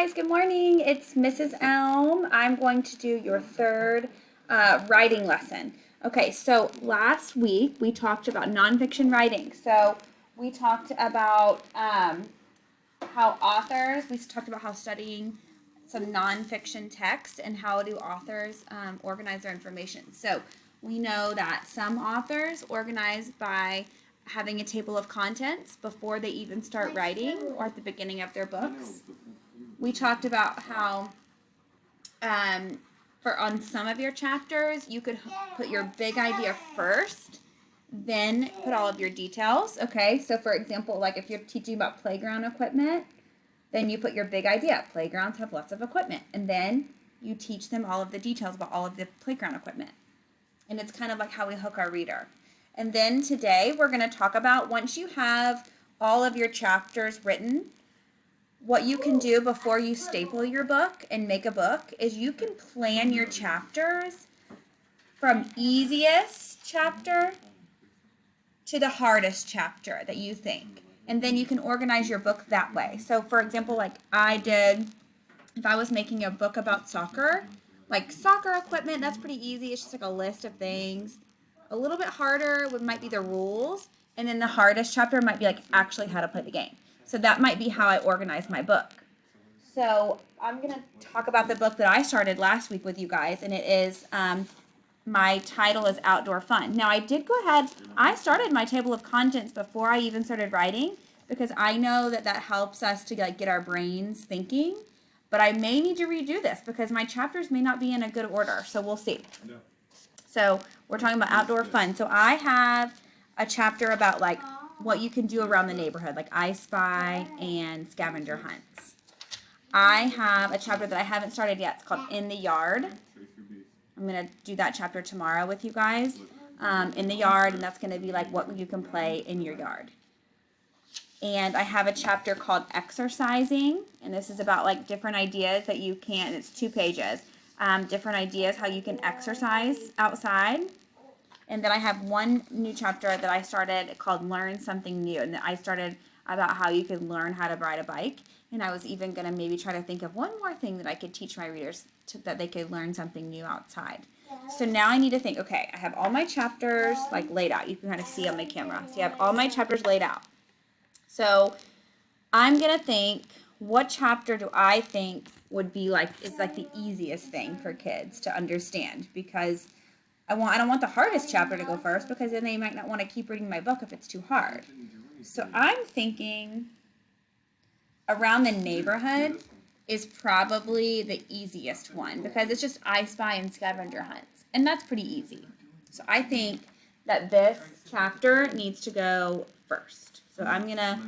guys, good morning. It's Mrs. Elm. I'm going to do your third writing lesson. Okay, so last week we talked about nonfiction writing. So we talked about how authors, we talked about how studying some nonfiction text and how do authors organize their information. So we know that some authors organize by having a table of contents before they even start writing or at the beginning of their books. We talked about how on some of your chapters you could put your big idea first, then put all of your details. Okay, so for example, like if you're teaching about playground equipment, then you put your big idea. Playgrounds have lots of equipment, and then you teach them all of the details about all of the playground equipment. And it's kind of like how we hook our reader. And then today we're going to talk about, once you have all of your chapters written, what you can do before you staple your book and make a book is you can plan your chapters from easiest chapter to the hardest chapter that you think. And then you can organize your book that way. So for example, like I did, if I was making a book about soccer, like soccer equipment, that's pretty easy. It's just like a list of things. A little bit harder might be the rules. And then the hardest chapter might be like actually how to play the game. So that might be how I organize my book. So I'm going to talk about the book that I started last week with you guys. And it is, my title is Outdoor Fun. Now I did go ahead, I started my table of contents before I even started writing because I know that that helps us to like get our brains thinking. But I may need to redo this because my chapters may not be in a good order. So we'll see. No. So we're talking about outdoor fun. So I have a chapter about like what you can do around the neighborhood, like I Spy and scavenger hunts. I have a chapter that I haven't started yet. It's called In the Yard. I'm going to do that chapter tomorrow with you guys in the yard, and that's going to be like what you can play in your yard. And I have a chapter called Exercising, and this is about like different ideas that you can, it's 2 pages, different ideas how you can exercise outside. And then I have one new chapter that I started called Learn Something New, and I started about how you can learn how to ride a bike. And I was even going to maybe try to think of one more thing that I could teach my readers that they could learn something new outside. So now I need to think, okay, I have all my chapters like laid out. You can kind of see on my camera. So you have all my chapters laid out. So I'm going to think, what chapter do I think would be like, is like the easiest thing for kids to understand? Because I don't want the hardest chapter to go first because then they might not want to keep reading my book if it's too hard. So I'm thinking Around the Neighborhood is probably the easiest one because it's just I Spy and scavenger hunts. And that's pretty easy. So I think that this chapter needs to go first. So I'm going to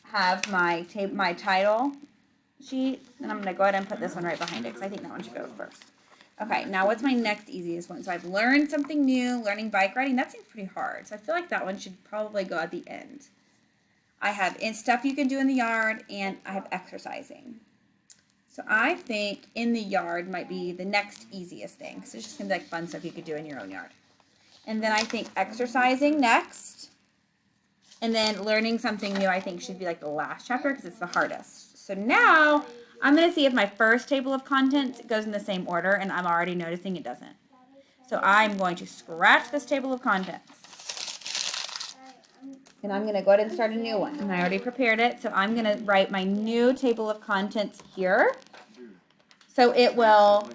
have my title sheet, and I'm going to go ahead and put this one right behind it because I think that one should go first. Okay, now what's my next easiest one? So I've learned something new, learning bike riding. That seems pretty hard. So I feel like that one should probably go at the end. I have stuff you can do in the yard, and I have exercising. So I think In the Yard might be the next easiest thing. So it's just going to be like fun stuff you could do in your own yard. And then I think exercising next. And then learning something new I think should be like the last chapter because it's the hardest. So now I'm going to see if my first table of contents goes in the same order, and I'm already noticing it doesn't. So I'm going to scratch this table of contents. And I'm going to go ahead and start a new one. And I already prepared it, so I'm going to write my new table of contents here. So it will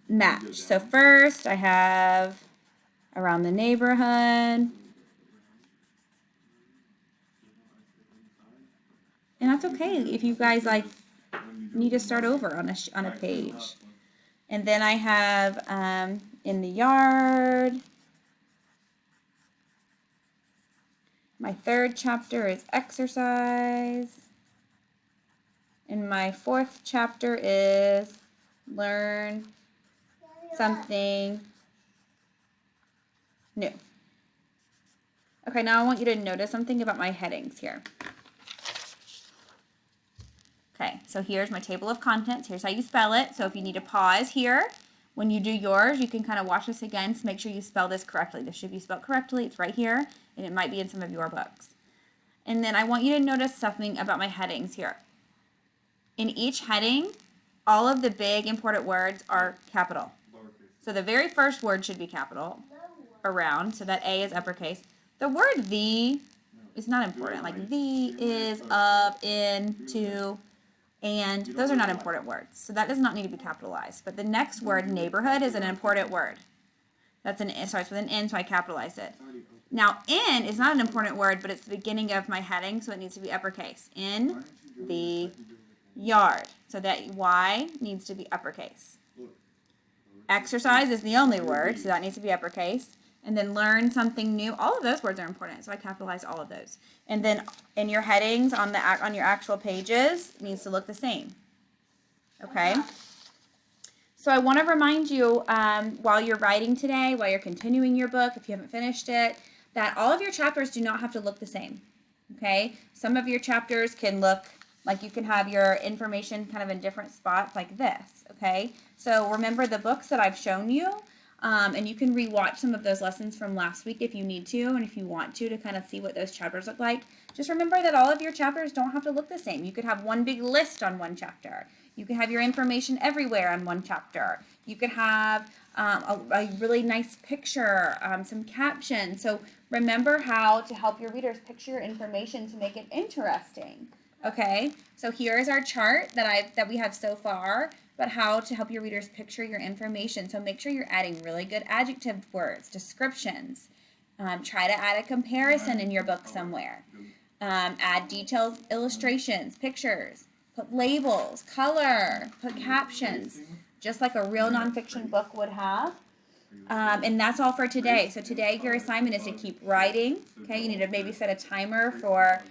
match. So first I have Around the Neighborhood. And that's okay if you guys like need to start over on a page. And then I have In the Yard. My third chapter is Exercise. And my fourth chapter is Learn Something New. Okay, now I want you to notice something about my headings here. Okay, so here's my table of contents. Here's how you spell it. So if you need to pause here, when you do yours, you can kind of watch this again to make sure you spell this correctly. This should be spelled correctly. It's right here, and it might be in some of your books. And then I want you to notice something about my headings here. in each heading, all of the big important words are capital. So the very first word should be capital, around, so that A is uppercase. The word the is not important. Like the, is, of, in, to, and those are not important words. So that does not need to be capitalized. But the next word, neighborhood, is an important word. That's an, it starts with an N, so I capitalized it. Now, in is not an important word, but it's the beginning of my heading, so it needs to be uppercase. In the yard. So that Y needs to be uppercase. Exercise is the only word, so that needs to be uppercase. And then learn something new. All of those words are important, so I capitalize all of those. And then in your headings on your actual pages, it needs to look the same. Okay? So I want to remind you while you're writing today, while you're continuing your book, if you haven't finished it, that all of your chapters do not have to look the same. Okay? Some of your chapters can look like you can have your information kind of in different spots like this. Okay? So remember the books that I've shown you, and you can rewatch some of those lessons from last week if you need to and if you want to kind of see what those chapters look like. Just remember that all of your chapters don't have to look the same. You could have one big list on one chapter. You could have your information everywhere on one chapter. You could have a really nice picture, some captions. So remember how to help your readers picture your information to make it interesting. Okay, so here is our chart that we have so far, but how to help your readers picture your information. So make sure you're adding really good adjective words, descriptions. Try to add a comparison in your book somewhere. Add details, illustrations, pictures. Put labels, color, put captions, just like a real nonfiction book would have. And that's all for today. So today your assignment is to keep writing. Okay, you need to maybe set a timer for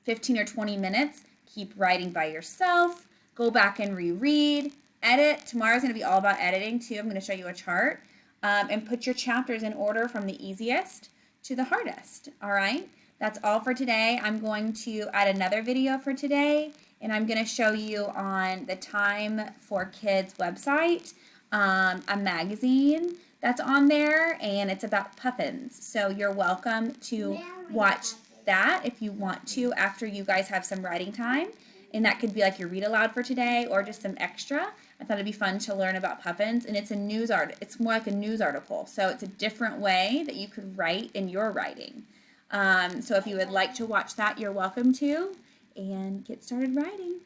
15 or 20 minutes. Keep writing by yourself. Go back and reread. Edit. Tomorrow's going to be all about editing too. I'm going to show you a chart. And put your chapters in order from the easiest to the hardest. All right? That's all for today. I'm going to add another video for today, and I'm going to show you on the Time for Kids website a magazine that's on there, and it's about puffins. So you're welcome to watch that if you want to after you guys have some writing time, and that could be like your read aloud for today or just some extra. I thought it'd be fun to learn about puffins, and it's a news it's more like a news article, so it's a different way that you could write in your writing. So if you would like to watch that, you're welcome to, and get started writing.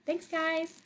Thanks, guys.